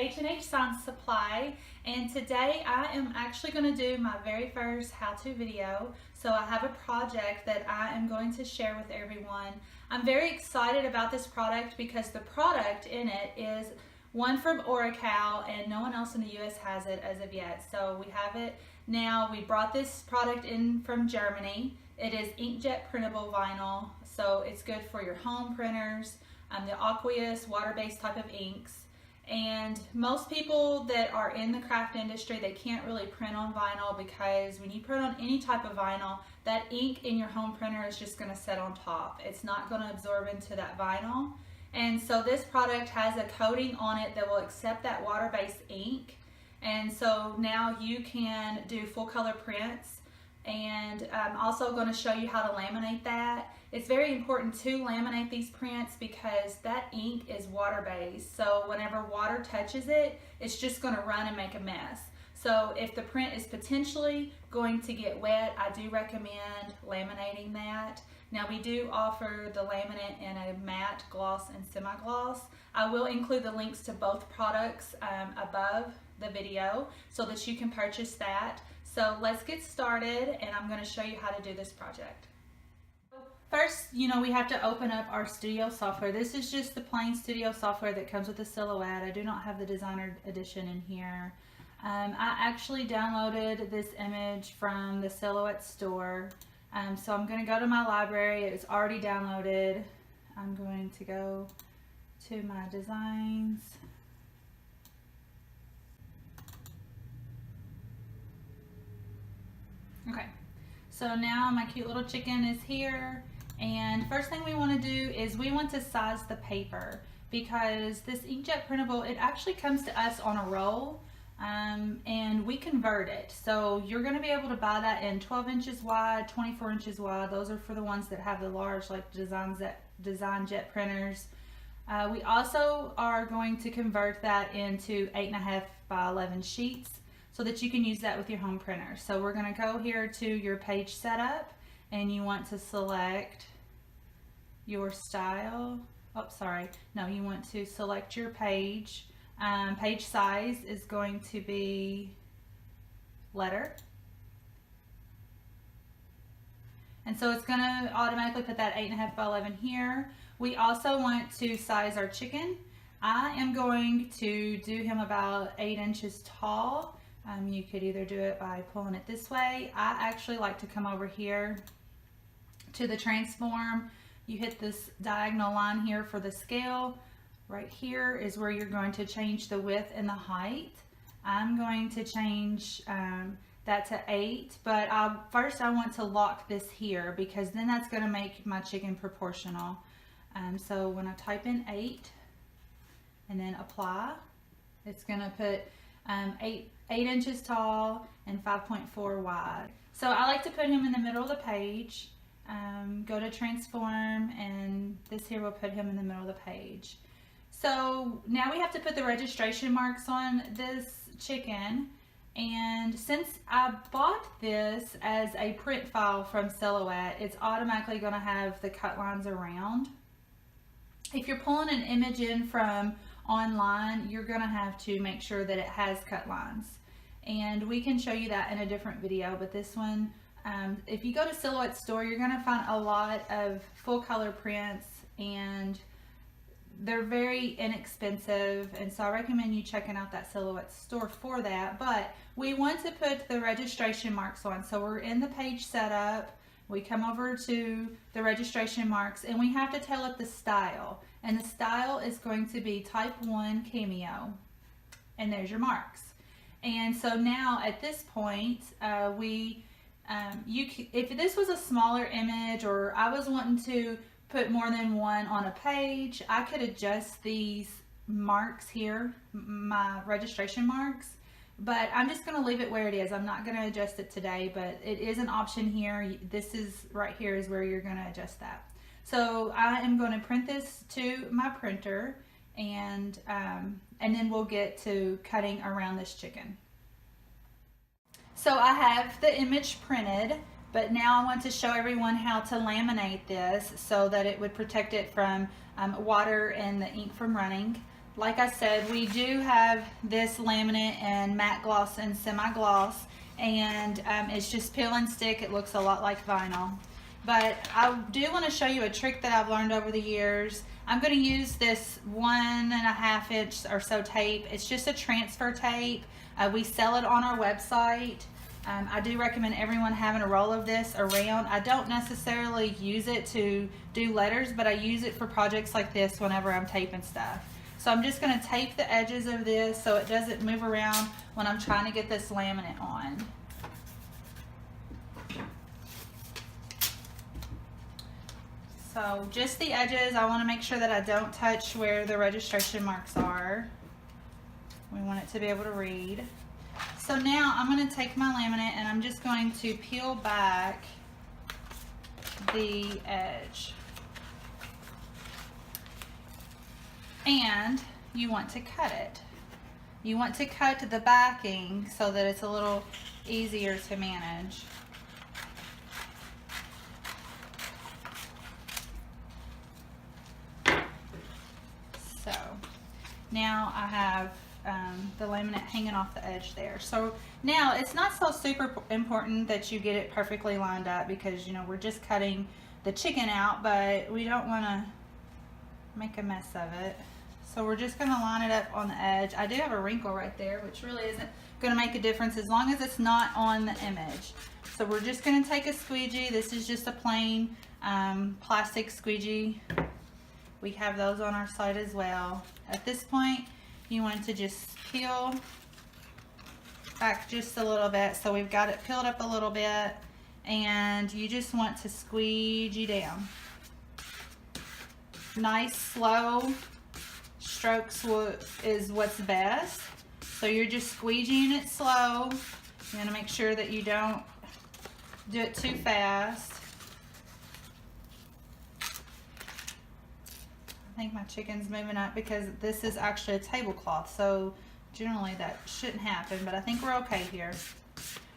H&H Science Supply, and today I am actually going to do my very first how-to video. So I have a project that I am going to share with everyone. I'm very excited about this product because the product in it is one from Orajet, and no one else in the US has it as of yet. So we have it now. We brought this product in from Germany. It is inkjet printable vinyl, so it's good for your home printers, the aqueous water-based type of inks. And most people that are in the craft industry, they can't really print on vinyl because when you print on any type of vinyl, that ink in your home printer is just going to set on top. It's not going to absorb into that vinyl. And so this product has a coating on it that will accept that water-based ink. And so now you can do full color prints. And I'm also going to show you how to laminate that. It's very important to laminate these prints because that ink is water-based. So whenever water touches it, it's just going to run and make a mess. So if the print is potentially going to get wet, I do recommend laminating that. Now we do offer the laminate in a matte, gloss, and semi-gloss. I will include the links to both products above the video so that you can purchase that. So let's get started, and I'm going to show you how to do this project. First, we have to open up our studio software. This is just the plain studio software that comes with the Silhouette. I do not have the designer edition in here. I actually downloaded this image from the Silhouette store. So I'm going to go to my library. It's already downloaded. I'm going to go to my designs. Okay, so now my cute little chicken is here, and first thing we want to do is we want to size the paper because this inkjet printable, it actually comes to us on a roll, and we convert it. So you're going to be able to buy that in 12 inches wide, 24 inches wide. Those are for the ones that have the large, like design jet printers. We also are going to convert that into 8.5 by 11 sheets, so that you can use that with your home printer. So we're going to go here to your page setup, and you want to select your style. Oh, sorry. No, you want to select your page. Page size is going to be letter. And so it's going to automatically put that 8.5 by 11 here. We also want to size our chicken. I am going to do him about 8 inches tall. You could either do it by pulling it this way. I actually like to come over here to the transform. You hit this diagonal line here for the scale. Right here is where you're going to change the width and the height. I'm going to change that to 8, but first I want to lock this here because then that's going to make my chicken proportional. So when I type in 8 and then apply, it's going to put 8 inches tall and 5.4 wide. So I like to put him in the middle of the page. Go to transform, and this here will put him in the middle of the page. So now we have to put the registration marks on this chicken, and since I bought this as a print file from Silhouette, it's automatically going to have the cut lines around. If you're pulling an image in from online, you're going to have to make sure that it has cut lines, and we can show you that in a different video. But this one, if you go to Silhouette store, you're going to find a lot of full color prints, and they're very inexpensive, and so I recommend you checking out that Silhouette store for that. But we want to put the registration marks on, so we're in the page setup. We come over to the registration marks, and we have to tell it the style. And the style is going to be type 1 cameo. And there's your marks. And so now at this point, if this was a smaller image, or I was wanting to put more than one on a page, I could adjust these marks here, my registration marks. But I'm just going to leave it where it is. I'm not going to adjust it today, but it is an option here. This is right here is where you're going to adjust that. So I am going to print this to my printer, and then we'll get to cutting around this chicken. So I have the image printed, but now I want to show everyone how to laminate this so that it would protect it from water and the ink from running. like I said, we do have this laminate and matte gloss and semi-gloss, and it's just peel and stick. It looks a lot like vinyl. But I do want to show you a trick that I've learned over the years. I'm going to use this 1.5 inch or so tape. It's just a transfer tape. We sell it on our website. I do recommend everyone having a roll of this around. I don't necessarily use it to do letters, but I use it for projects like this whenever I'm taping stuff. So I'm just going to tape the edges of this so it doesn't move around when I'm trying to get this laminate on. So just the edges. I want to make sure that I don't touch where the registration marks are. We want it to be able to read. So now I'm going to take my laminate and I'm just going to peel back the edge. And you want to cut it. You want to cut the backing so that it's a little easier to manage. So now I have the laminate hanging off the edge there. So now it's not so super important that you get it perfectly lined up, because you know we're just cutting the chicken out, but we don't want to make a mess of it. So we're just going to line it up on the edge. I do have a wrinkle right there, which really isn't going to make a difference as long as it's not on the image. So we're just going to take a squeegee. This is just a plain plastic squeegee. We have those on our site as well. At this point, you want to just peel back just a little bit. So we've got it peeled up a little bit, and you just want to squeegee down. Nice, slow strokes is what's best. So you're just squeegeeing it slow. You want to make sure that you don't do it too fast. I think my chicken's moving up because this is actually a tablecloth, so generally that shouldn't happen, but I think we're okay here.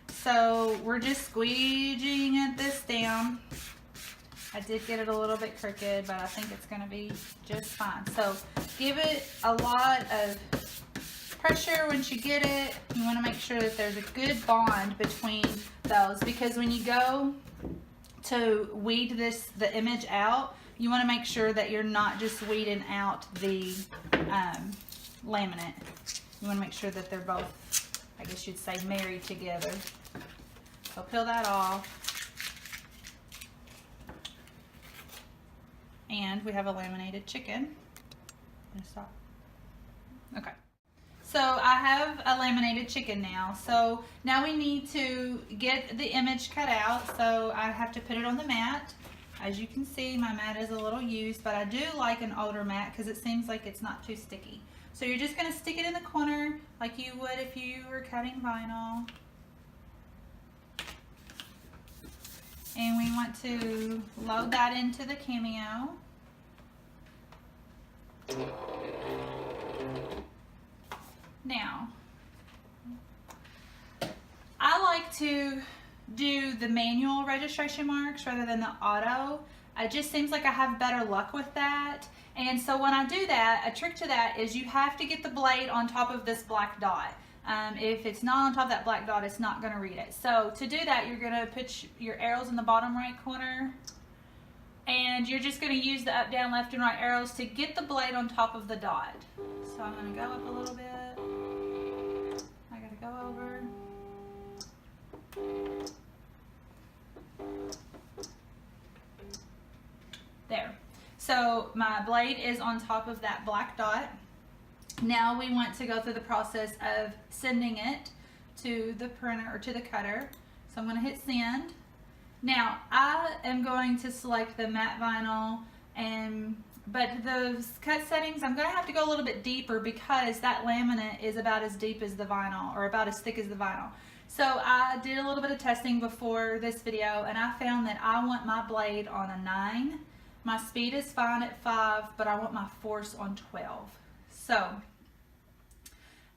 So we're just squeegeeing this down. I did get it a little bit crooked, but I think it's going to be just fine. So give it a lot of pressure once you get it. You want to make sure that there's a good bond between those, because when you go to weed the image out, you want to make sure that you're not just weeding out the laminate. You want to make sure that they're both, I guess you'd say, married together. So peel that off. And we have a laminated chicken. Stop. Okay. So I have a laminated chicken now. So now we need to get the image cut out. So I have to put it on the mat. As you can see, my mat is a little used, but I do like an older mat because it seems like it's not too sticky. So you're just going to stick it in the corner like you would if you were cutting vinyl. And we want to load that into the Cameo. Now, I like to do the manual registration marks rather than the auto. It just seems like I have better luck with that. And so when I do that, a trick to that is you have to get the blade on top of this black dot. If it's not on top of that black dot, it's not going to read it. So to do that, you're going to put your arrows in the bottom right corner, and you're just going to use the up, down, left, and right arrows to get the blade on top of the dot. So I'm going to go up a little bit. I got to go over. There. So my blade is on top of that black dot. Now we want to go through the process of sending it to the printer or to the cutter. So I'm going to hit send. Now I am going to select the matte vinyl, but the cut settings, I'm going to have to go a little bit deeper because that laminate is about as deep as the vinyl, or about as thick as the vinyl. So I did a little bit of testing before this video, and I found that I want my blade on a 9. My speed is fine at 5, but I want my force on 12. So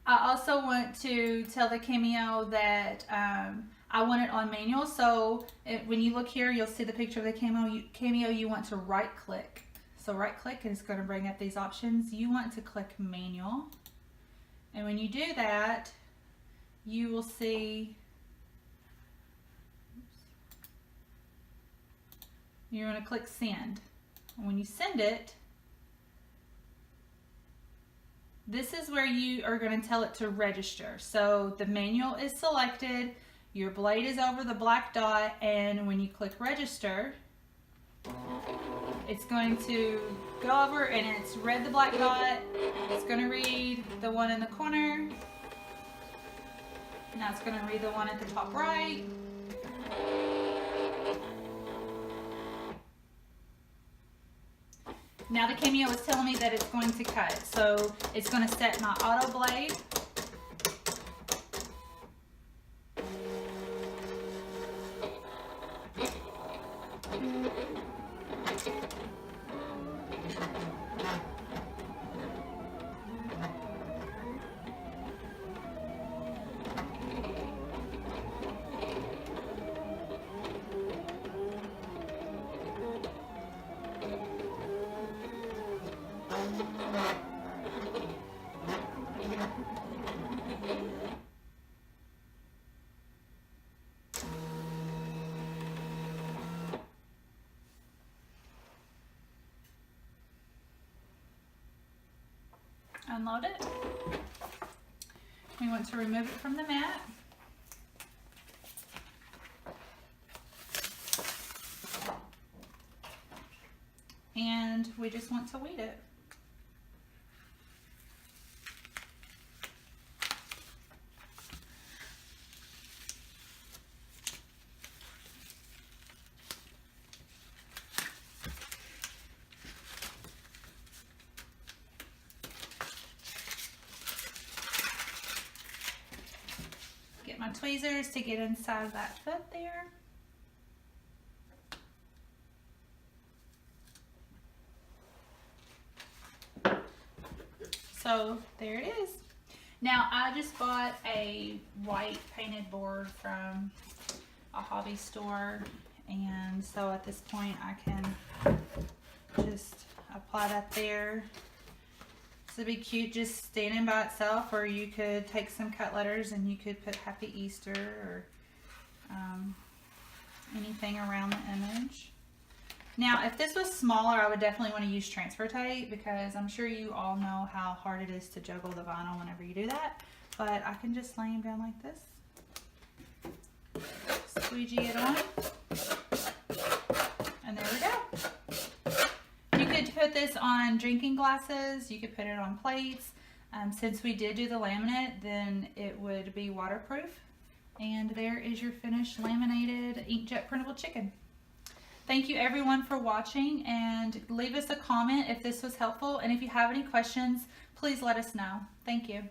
I also want to tell the Cameo that I want it on manual. So when you look here, you'll see the picture of the Cameo. You want to right click. So right click and it's going to bring up these options. You want to click manual. And when you do that, you will see, you're going to click send. And when you send it, this is where you are going to tell it to register. So the manual is selected, your blade is over the black dot, and when you click register, it's going to go over and it's read the black dot. It's going to read the one in the corner. Now it's going to read the one at the top right. Now the Cameo is telling me that it's going to cut. So it's going to set my auto blade. Unload it. We want to remove it from the mat. And we just want to weed it. Get my tweezers to get inside that foot there. So there it is. Now I just bought a white painted board from a hobby store, and so at this point I can just apply that there. This would be cute just standing by itself, or you could take some cut letters and you could put Happy Easter or anything around the image. Now, if this was smaller, I would definitely want to use transfer tape, because I'm sure you all know how hard it is to juggle the vinyl whenever you do that. But I can just lay them down like this, squeegee it on, and there we go. You could put this on drinking glasses, you could put it on plates. Since we did do the laminate, then it would be waterproof. And there is your finished laminated inkjet printable chicken. Thank you everyone for watching, and leave us a comment if this was helpful, and if you have any questions, please let us know. Thank you.